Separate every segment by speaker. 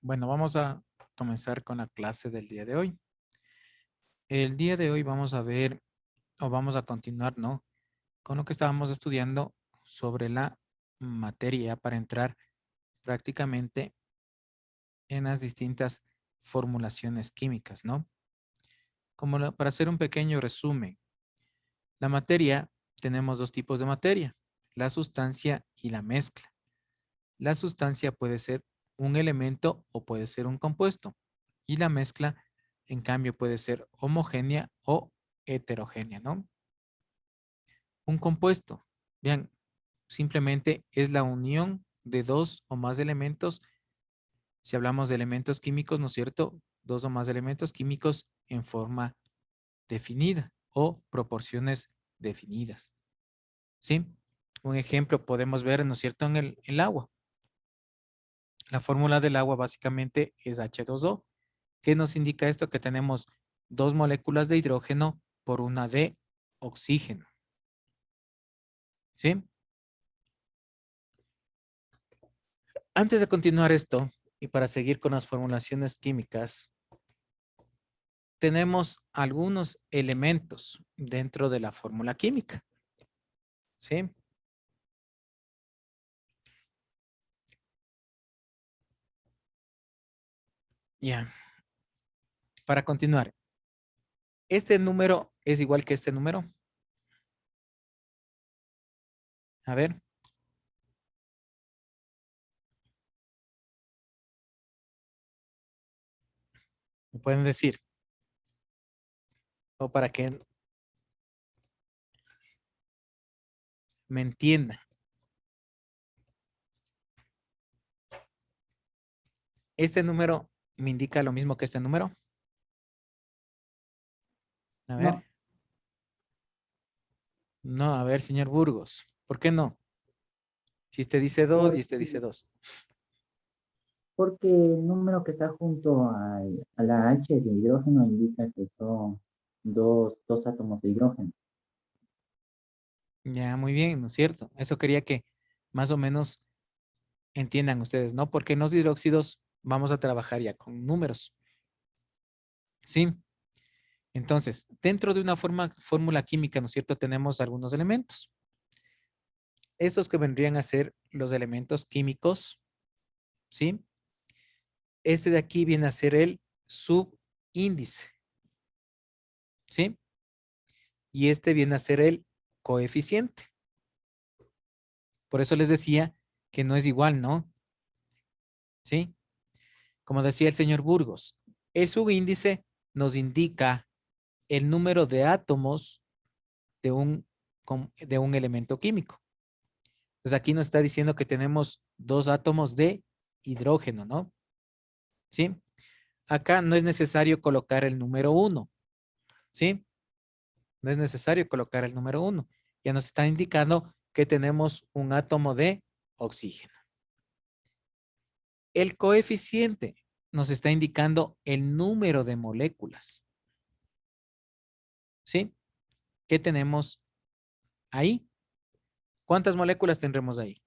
Speaker 1: Bueno, vamos a comenzar con la clase del día de hoy. El día de hoy vamos a ver, o vamos a continuar, ¿no? Con lo que estábamos estudiando sobre la materia para entrar prácticamente en las distintas formulaciones químicas, ¿no? Para hacer un pequeño resumen, la materia, tenemos dos tipos de materia, la sustancia y la mezcla. La sustancia puede ser un elemento o puede ser un compuesto. Y la mezcla, en cambio, puede ser homogénea o heterogénea, ¿no? Un compuesto, bien, simplemente es la unión de dos o más elementos. Si hablamos de elementos químicos, ¿no es cierto? Dos o más elementos químicos en forma definida o proporciones definidas, ¿sí? Un ejemplo podemos ver, ¿no es cierto?, en el agua. La fórmula del agua básicamente es H2O. ¿Qué nos indica esto? Que tenemos dos moléculas de hidrógeno por una de oxígeno. ¿Sí? Antes de continuar esto, y para seguir con las formulaciones químicas, tenemos algunos elementos dentro de la fórmula química. ¿Sí? Ya. Para continuar, ¿este número es igual que este número? A ver. ¿Me pueden decir? O para que me entiendan. ¿Este número me indica lo mismo que este número? A ver.
Speaker 2: No,
Speaker 1: No, a ver, señor Burgos. ¿Por qué no? Si usted dice 2 y
Speaker 2: porque,
Speaker 1: este dice 2.
Speaker 2: porque el número que está junto a la H de hidrógeno indica que son dos átomos de hidrógeno.
Speaker 1: Ya, muy bien, ¿no es cierto? Eso quería que más o menos entiendan ustedes, ¿no? Porque en los hidróxidos vamos a trabajar ya con números. ¿Sí? Entonces, dentro de una fórmula química, ¿no es cierto? Tenemos algunos elementos. Estos que vendrían a ser los elementos químicos, ¿sí? Este de aquí viene a ser el subíndice, ¿sí? Y este viene a ser el coeficiente. Por eso les decía que no es igual, ¿no? ¿Sí? Como decía el señor Burgos, el subíndice nos indica el número de átomos de un elemento químico. Entonces aquí nos está diciendo que tenemos dos átomos de hidrógeno, ¿no? ¿Sí? Acá no es necesario colocar el número 1, ¿sí? No es necesario colocar el número 1. Ya nos está indicando que tenemos un átomo de oxígeno. El coeficiente nos está indicando el número de moléculas, ¿sí? ¿Qué tenemos ahí? ¿Cuántas moléculas tendremos ahí?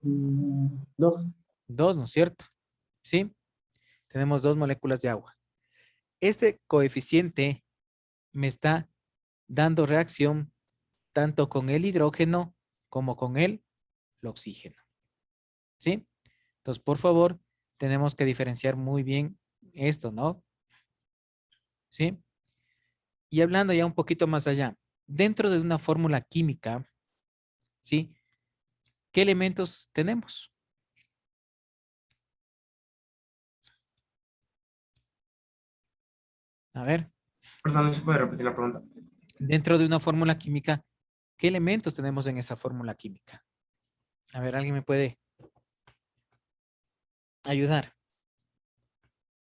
Speaker 2: Dos.
Speaker 1: Dos, ¿no es cierto? ¿Sí? Tenemos dos moléculas de agua. Este coeficiente me está dando reacción tanto con el hidrógeno como con el oxígeno. ¿Sí? Entonces, por favor, tenemos que diferenciar muy bien esto, ¿no? ¿Sí? Y hablando ya un poquito más allá, dentro de una fórmula química, ¿sí? ¿Qué elementos tenemos? A ver,
Speaker 3: Perdón, ¿se puede repetir la pregunta?
Speaker 1: dentro de una fórmula química, ¿qué elementos tenemos en esa fórmula química? A ver, ¿alguien me puede ayudar?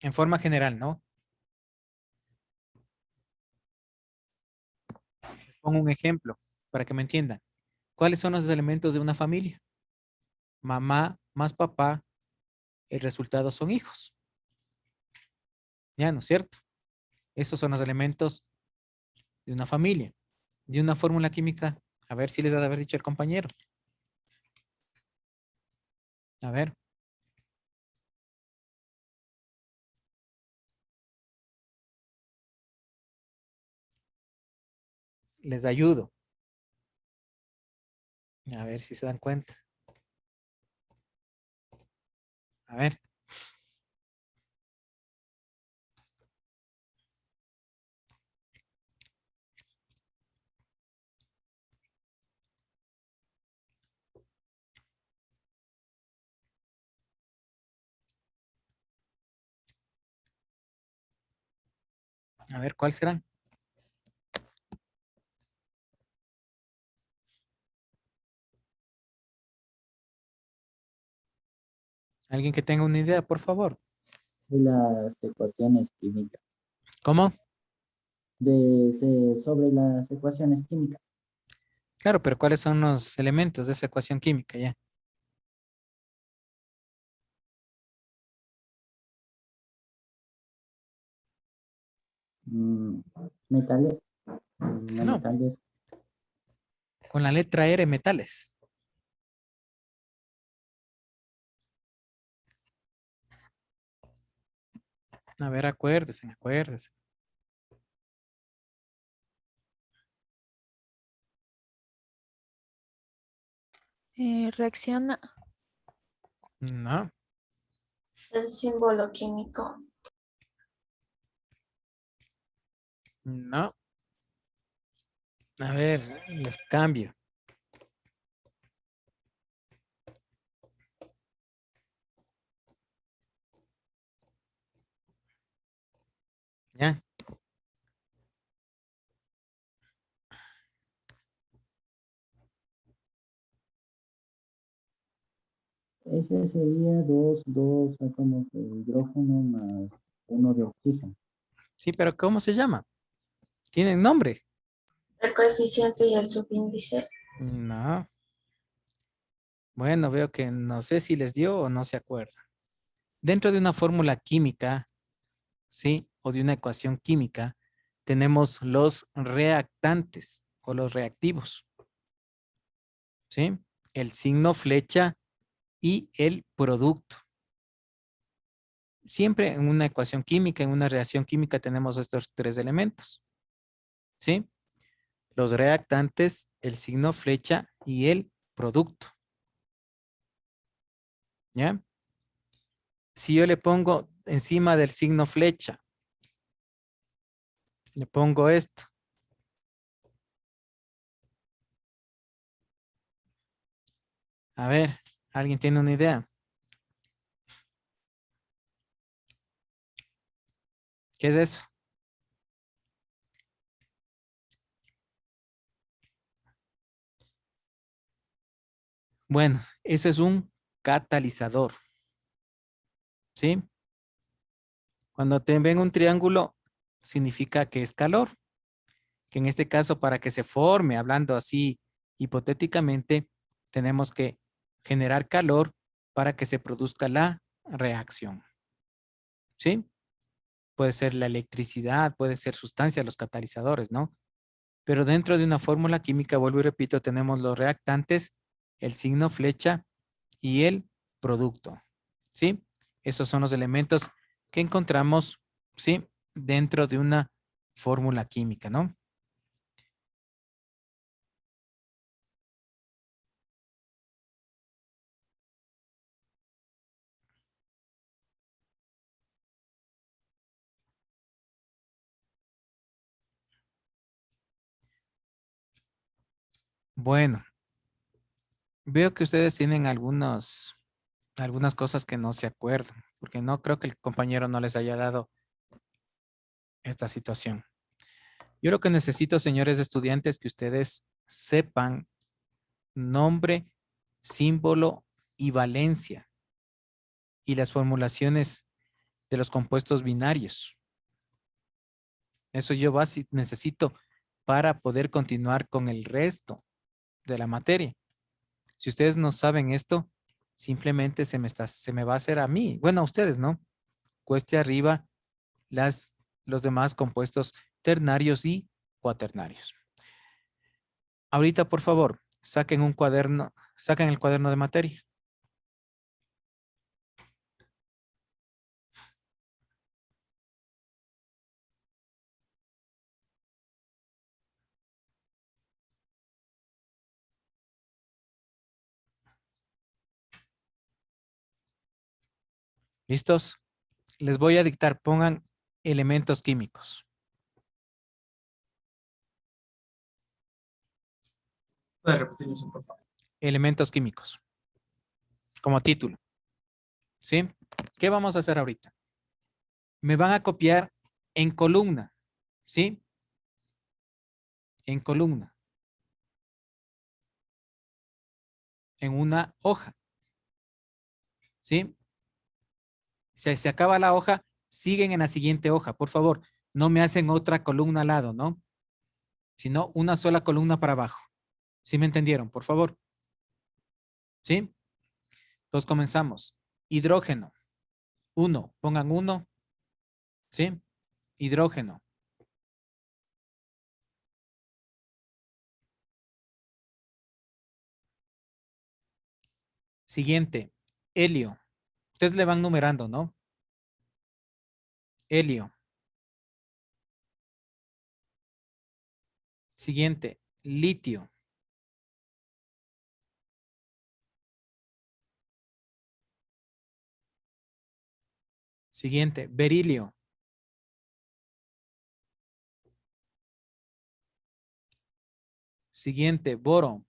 Speaker 1: En forma general, ¿no? Pongo un ejemplo para que me entiendan. ¿Cuáles son los elementos de una familia? Mamá más papá, el resultado son hijos. ¿Ya, no es cierto? Esos son los elementos de una familia. De una fórmula química, a ver si les ha de haber dicho el compañero. A ver. Les ayudo. A ver si se dan cuenta. A ver. A ver, ¿cuáles serán? ¿Alguien que tenga una idea, por favor?
Speaker 2: De las ecuaciones químicas.
Speaker 1: ¿Cómo?
Speaker 2: Sobre las ecuaciones químicas.
Speaker 1: Claro, pero ¿cuáles son los elementos de esa ecuación química ya?
Speaker 2: Mm, metales. No
Speaker 1: No,
Speaker 2: metales.
Speaker 1: con la letra R, metales. A ver, acuérdese, acuérdese.
Speaker 4: Reacciona.
Speaker 1: No,
Speaker 5: El símbolo químico.
Speaker 1: no. A ver, les cambio. Ya.
Speaker 2: Ese sería dos átomos de hidrógeno más uno de oxígeno.
Speaker 1: Sí, pero ¿cómo se llama? ¿Tienen nombre?
Speaker 5: El coeficiente y el subíndice.
Speaker 1: No. Bueno, veo que no sé si les dio o no se acuerdan. Dentro de una fórmula química, ¿sí? O de una ecuación química, tenemos los reactantes o los reactivos, ¿sí? El signo flecha y el producto. Siempre en una ecuación química, en una reacción química, tenemos estos tres elementos, ¿sí? Los reactantes, el signo flecha y el producto, ¿ya? Si yo le pongo encima del signo flecha, le pongo esto. A ver, ¿alguien tiene una idea? ¿Qué es eso? Bueno, eso es un catalizador, ¿sí? Cuando te ven un triángulo, significa que es calor, que en este caso para que se forme, hablando así hipotéticamente, tenemos que generar calor para que se produzca la reacción, ¿sí? Puede ser la electricidad, puede ser sustancia, los catalizadores, ¿no? Pero dentro de una fórmula química, vuelvo y repito, tenemos los reactantes, el signo flecha y el producto, ¿sí? Esos son los elementos que encontramos, ¿sí? Dentro de una fórmula química, ¿no? Bueno, veo que ustedes tienen algunas cosas que no se acuerdan, porque no creo que el compañero no les haya dado esta situación. Yo lo que necesito, señores estudiantes, que ustedes sepan nombre, símbolo y valencia y las formulaciones de los compuestos binarios. Eso yo necesito para poder continuar con el resto de la materia. Si ustedes no saben esto, simplemente se me va a hacer a mí, bueno, a ustedes, ¿no? Cueste arriba los demás compuestos ternarios y cuaternarios. Ahorita, por favor, saquen un cuaderno, saquen el cuaderno de materia. ¿Listos? Les voy a dictar, pongan elementos químicos.
Speaker 3: ¿Puede repetir eso, por favor?
Speaker 1: Elementos químicos. Como título. ¿Sí? ¿Qué vamos a hacer ahorita? Me van a copiar en columna. ¿Sí? En columna. En una hoja. ¿Sí? Si se acaba la hoja, siguen en la siguiente hoja. Por favor, no me hacen otra columna al lado, ¿no? Sino una sola columna para abajo. ¿Sí me entendieron? Por favor. ¿Sí? Entonces comenzamos. Hidrógeno. 1. Pongan 1. ¿Sí? Hidrógeno. Siguiente. Helio. Ustedes le van numerando, ¿no? Helio. Siguiente. Litio. Siguiente. Berilio. Siguiente. Boro.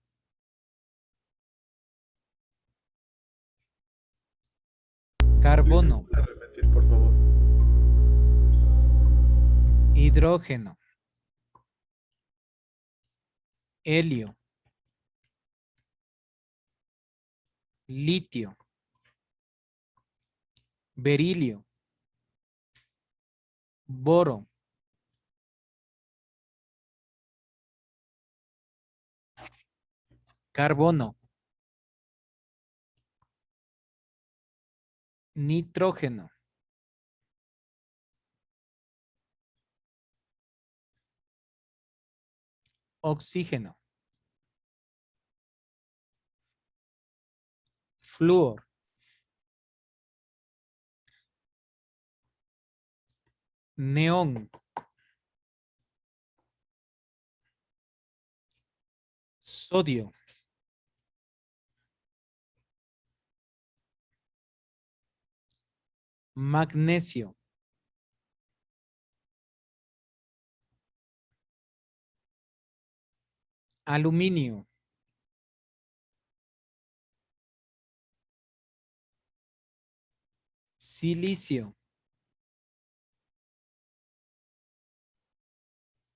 Speaker 1: Carbono.
Speaker 4: ¿Puede repetir, por favor?
Speaker 1: Hidrógeno. Helio. Litio. Berilio. Boro. Carbono. Nitrógeno. Oxígeno. Flúor. Neón. Sodio. Magnesio. Aluminio. Silicio.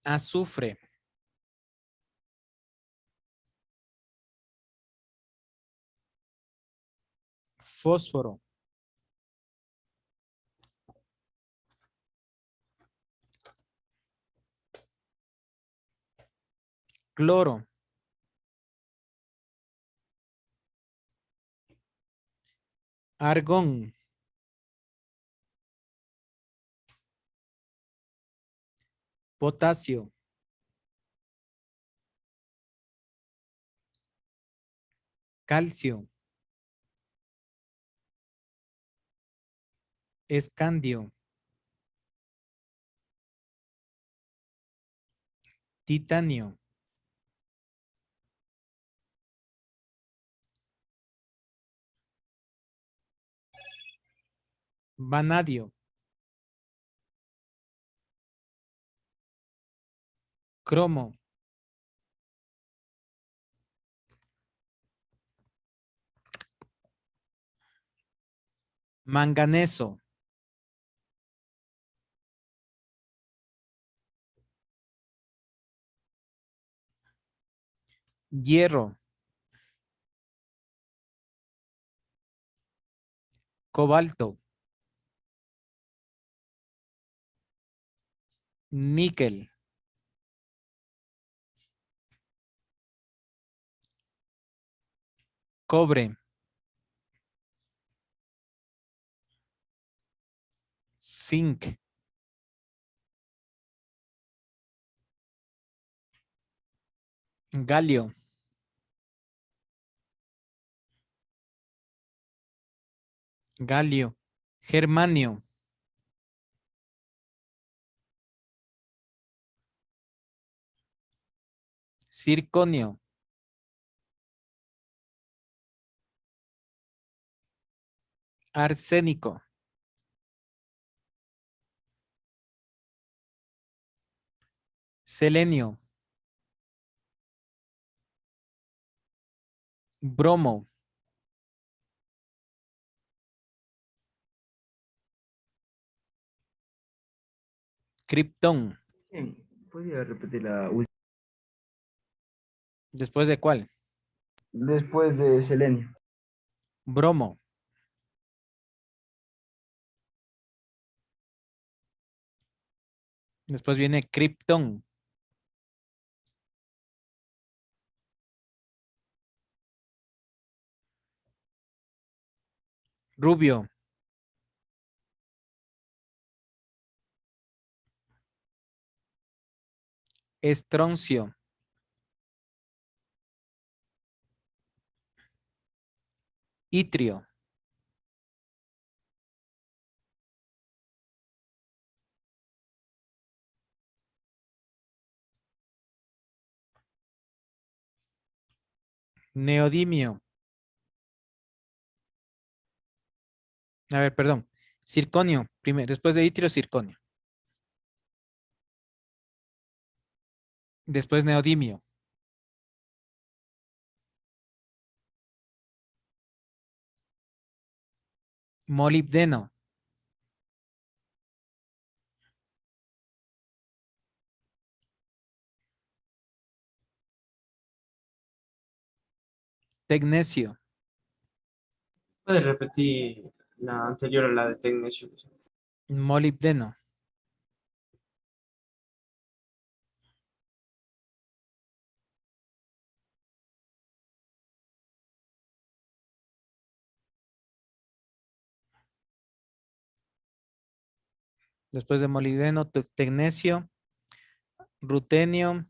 Speaker 1: Azufre. Fósforo. Cloro. Argón. Potasio. Calcio. Escandio. Titanio. Vanadio. Cromo. Manganeso. Hierro. Cobalto. Níquel. Cobre. Zinc. Galio. Galio. Germanio. Circonio. Arsénico. Selenio. Bromo. Krypton.
Speaker 4: Bien, ¿podría repetir la última?
Speaker 1: ¿Después de cuál?
Speaker 4: Después de selenio.
Speaker 1: Bromo. Después viene Krypton. Rubio. Estroncio. Itrio. Neodimio. A ver, perdón. Circonio. Primero, después de itrio, circonio. Después neodimio. Molibdeno. Tecnecio.
Speaker 3: Puedes repetir la anterior a la de tecnecio.
Speaker 1: Molibdeno. Después de molibdeno, tecnecio, rutenio.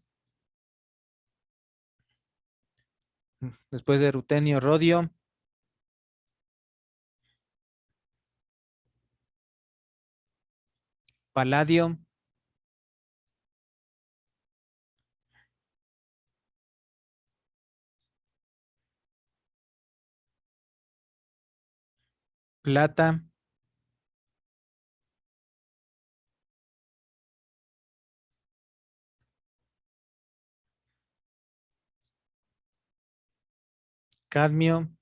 Speaker 1: Después de rutenio, rodio. Paladio. Plata. Cadmio.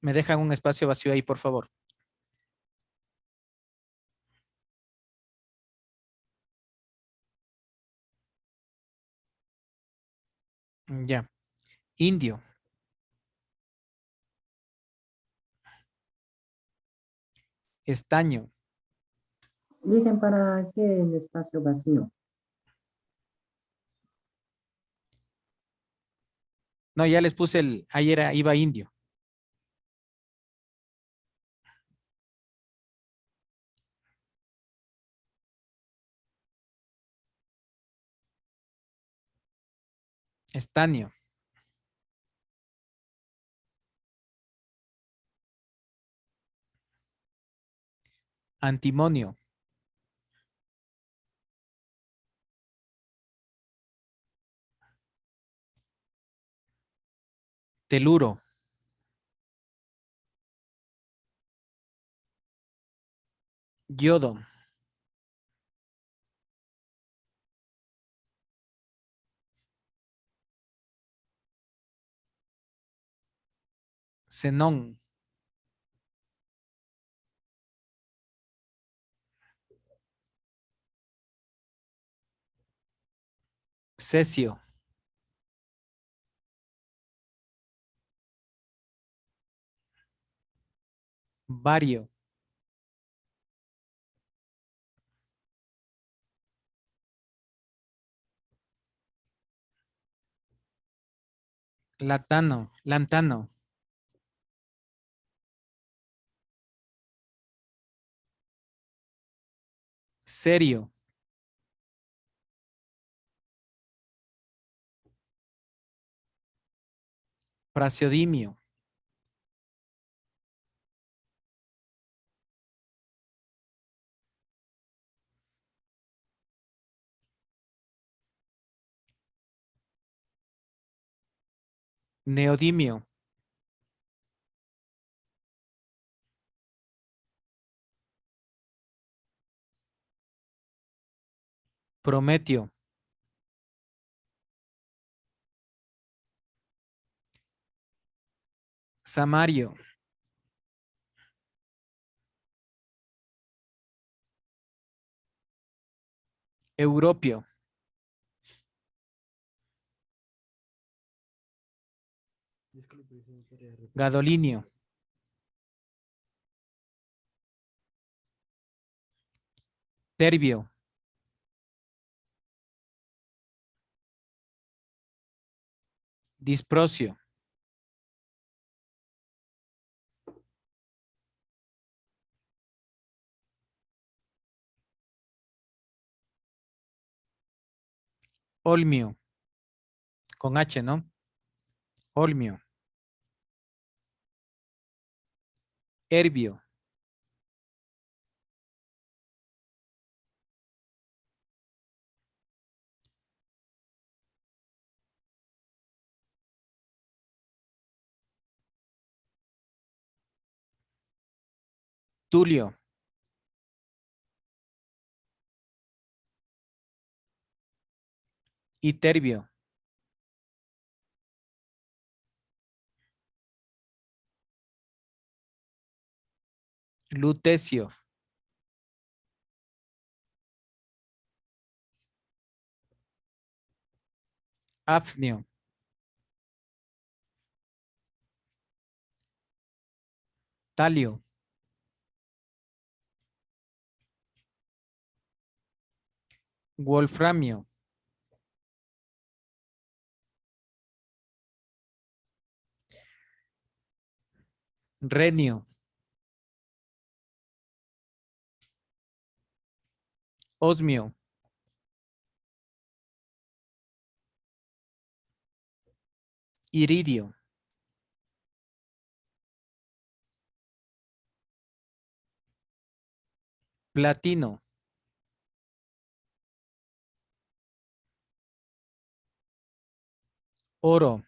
Speaker 1: Me dejan un espacio vacío ahí, por favor. Ya. Indio. Estaño.
Speaker 2: Dicen para qué el espacio vacío.
Speaker 1: No, ya les puse el, ayer iba indio. Estaño. Antimonio. Teluro. Yodo. Xenón. Cesio. Bario. Latano. Lantano. Serio. Praseodimio. neodimio, prometio, samario, europio, gadolinio, terbio, disprocio, olmio, con H, ¿no? Olmio, herbio, tulio, iterbio, lutecio, hafnio, talio, wolframio, renio, osmio, iridio, platino, oro,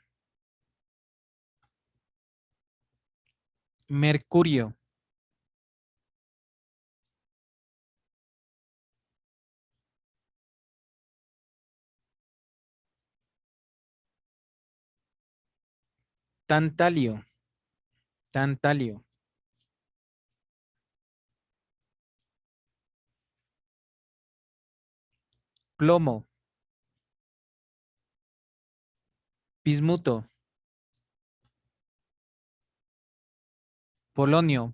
Speaker 1: mercurio, tantalio, tantalio, plomo, bismuto, polonio,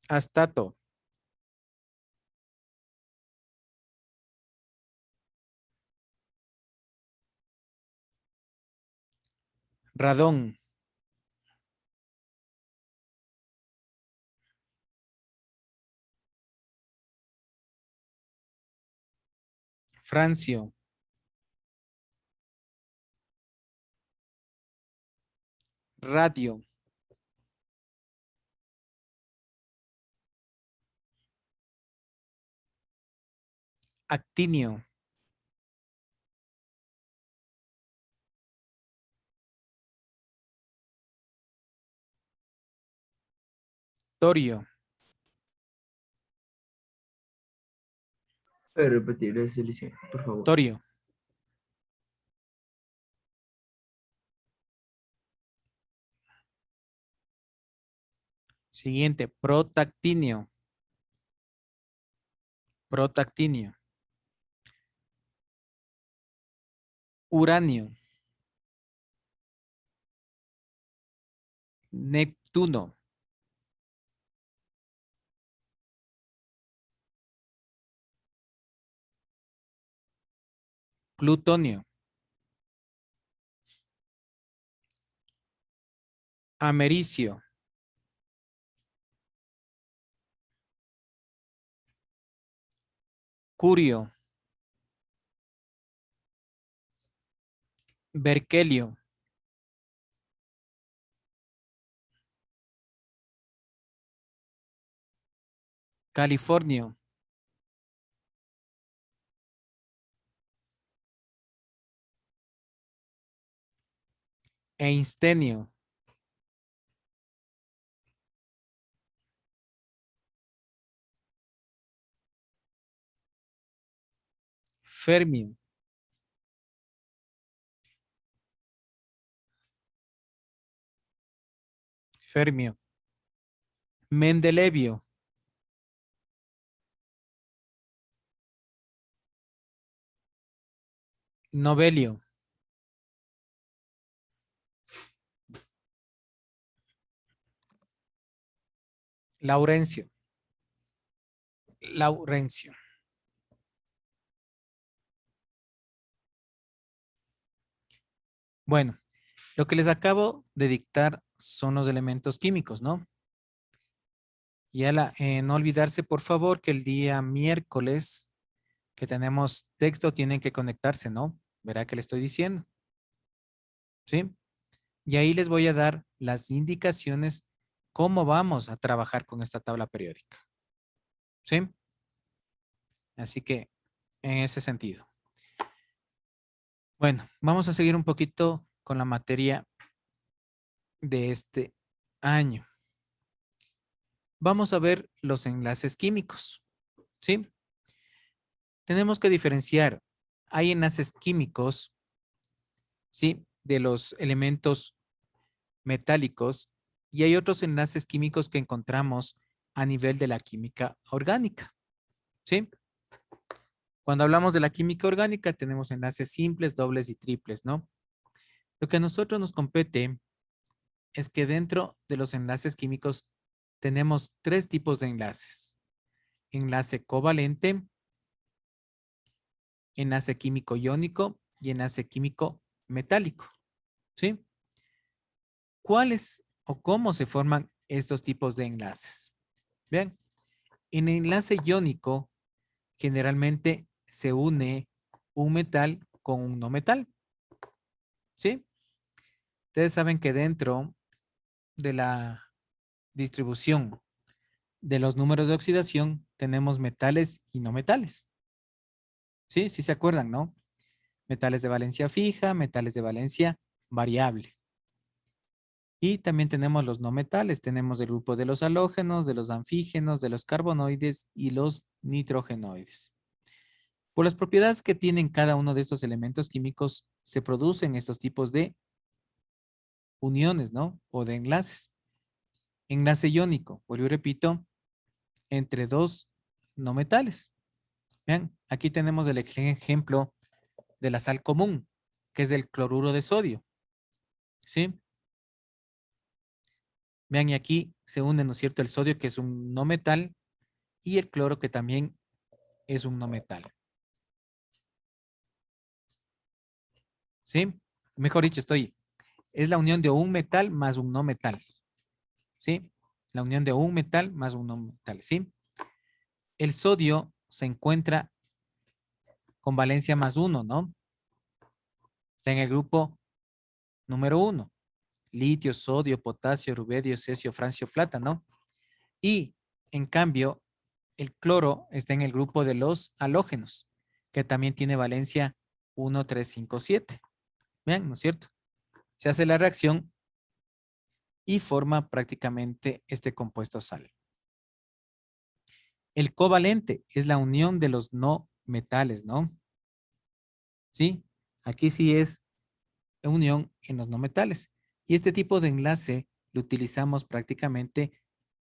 Speaker 1: astato, radón, francio, radio, actinio, torio,
Speaker 4: ¿Puede repetir ese, licenciado, por favor?
Speaker 1: torio, siguiente, protactinio, protactinio, uranio, neptuno, plutonio, americio, curio, berkelio, Californio. Einstenio. Fermio. Fermio. Mendelevio. Novelio. Laurencio. Laurencio. Bueno, lo que les acabo de dictar son los elementos químicos, ¿no? Y no olvidarse, por favor, que el día miércoles que tenemos texto tienen que conectarse, ¿no? Verá que le estoy diciendo. ¿Sí? Y ahí les voy a dar las indicaciones cómo vamos a trabajar con esta tabla periódica. ¿Sí? Así que en ese sentido. Bueno, vamos a seguir un poquito con la materia de este año. Vamos a ver los enlaces químicos. ¿Sí? Tenemos que diferenciar. Hay enlaces químicos, ¿sí? De los elementos metálicos y hay otros enlaces químicos que encontramos a nivel de la química orgánica. ¿Sí? Cuando hablamos de la química orgánica tenemos enlaces simples, dobles y triples, ¿no? Lo que a nosotros nos compete es que dentro de los enlaces químicos tenemos tres tipos de enlaces. Enlace covalente, enlace químico iónico y enlace químico metálico. ¿Sí? ¿Cuáles o cómo se forman estos tipos de enlaces? Bien, en el enlace iónico generalmente se une un metal con un no metal. ¿Sí? Ustedes saben que dentro de la distribución de los números de oxidación tenemos metales y no metales. ¿Sí? Sí se acuerdan, ¿no? Metales de valencia fija, metales de valencia variable. Y también tenemos los no metales. Tenemos el grupo de los halógenos, de los anfígenos, de los carbonoides y los nitrogenoides. Por las propiedades que tienen cada uno de estos elementos químicos, se producen estos tipos de uniones, ¿no? O de enlaces. Enlace iónico, vuelvo y repito, entre dos no metales. Vean, aquí tenemos el ejemplo de la sal común, que es el cloruro de sodio. ¿Sí? Vean, y aquí se une, ¿no es cierto?, el sodio, que es un no metal, y el cloro, que también es un no metal. ¿Sí? Mejor dicho, es la unión de un metal más un no metal. ¿Sí? La unión de un metal más un no metal. ¿Sí? El sodio se encuentra con valencia más 1, ¿no? Está en el grupo número 1. Litio, sodio, potasio, rubedio, cesio, francio, plata, ¿no? Y en cambio, el cloro está en el grupo de los halógenos, que también tiene valencia 1, 3, 5, 7. Vean, ¿no es cierto? Se hace la reacción y forma prácticamente este compuesto sal. El covalente es la unión de los no metales, ¿no? ¿Sí? Aquí sí es unión en los no metales. Y este tipo de enlace lo utilizamos prácticamente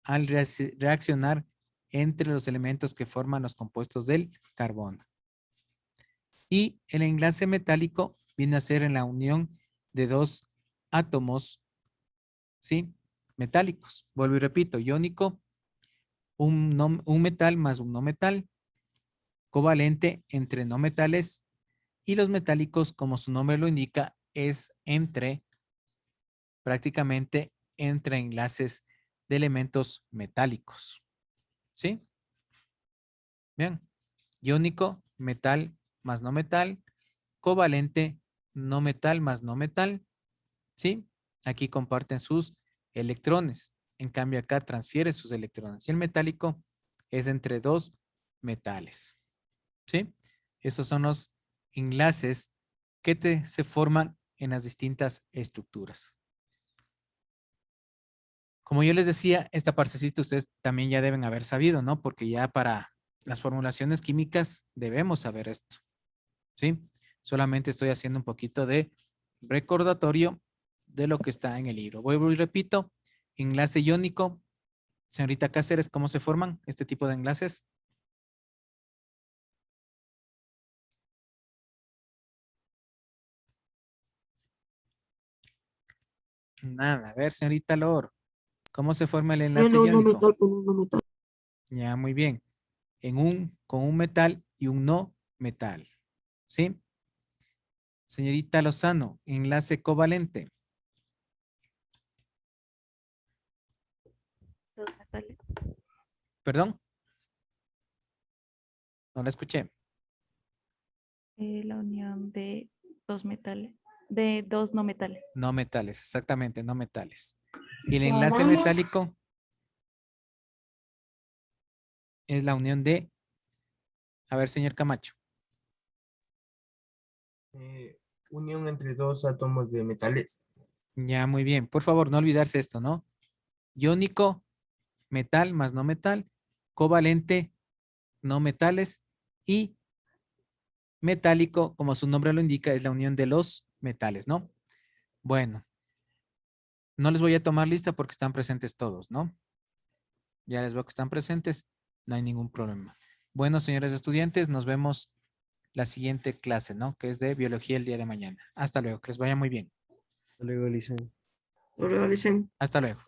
Speaker 1: al reaccionar entre los elementos que forman los compuestos del carbono. Y el enlace metálico viene a ser en la unión de dos átomos, ¿sí? Metálicos. Vuelvo y repito, iónico, un metal más un no metal, covalente entre no metales, y los metálicos, como su nombre lo indica, es prácticamente entre enlaces de elementos metálicos. ¿Sí? Bien. Iónico, metal más no metal. Covalente, no metal más no metal. ¿Sí? Aquí comparten sus electrones. En cambio, acá transfiere sus electrones. Y el metálico es entre dos metales. ¿Sí? Esos son los enlaces que se forman en las distintas estructuras. Como yo les decía, esta partecita ustedes también ya deben haber sabido, ¿no? Porque ya para las formulaciones químicas debemos saber esto. ¿Sí? Solamente estoy haciendo un poquito de recordatorio de lo que está en el libro. Vuelvo y repito, enlace iónico. Señorita Cáceres, ¿cómo se forman este tipo de enlaces? Nada. A ver, señorita Lor, ¿cómo se forma el enlace iónico?
Speaker 6: Con uno metal.
Speaker 1: Ya, muy bien. Con un metal y un no metal. ¿Sí? Señorita Lozano, enlace covalente.
Speaker 7: Dos metales.
Speaker 1: ¿Perdón? No la escuché.
Speaker 7: La unión de dos metales. De dos no metales.
Speaker 1: No metales, exactamente, no metales. Y el enlace metálico es la unión de... A ver, señor Camacho.
Speaker 4: Unión entre dos átomos de metales.
Speaker 1: Ya, muy bien. Por favor, no olvidarse esto, ¿no? Iónico, metal más no metal. Covalente, no metales. Y metálico, como su nombre lo indica, es la unión de los metales, ¿no? Bueno. No les voy a tomar lista porque están presentes todos, ¿no? Ya les veo que están presentes. No hay ningún problema. Bueno, señores estudiantes, nos vemos la siguiente clase, ¿no? Que es de biología el día de mañana. Hasta luego. Que les vaya muy bien.
Speaker 4: Hasta luego, Licen.
Speaker 6: Lo realicen.
Speaker 1: Hasta luego.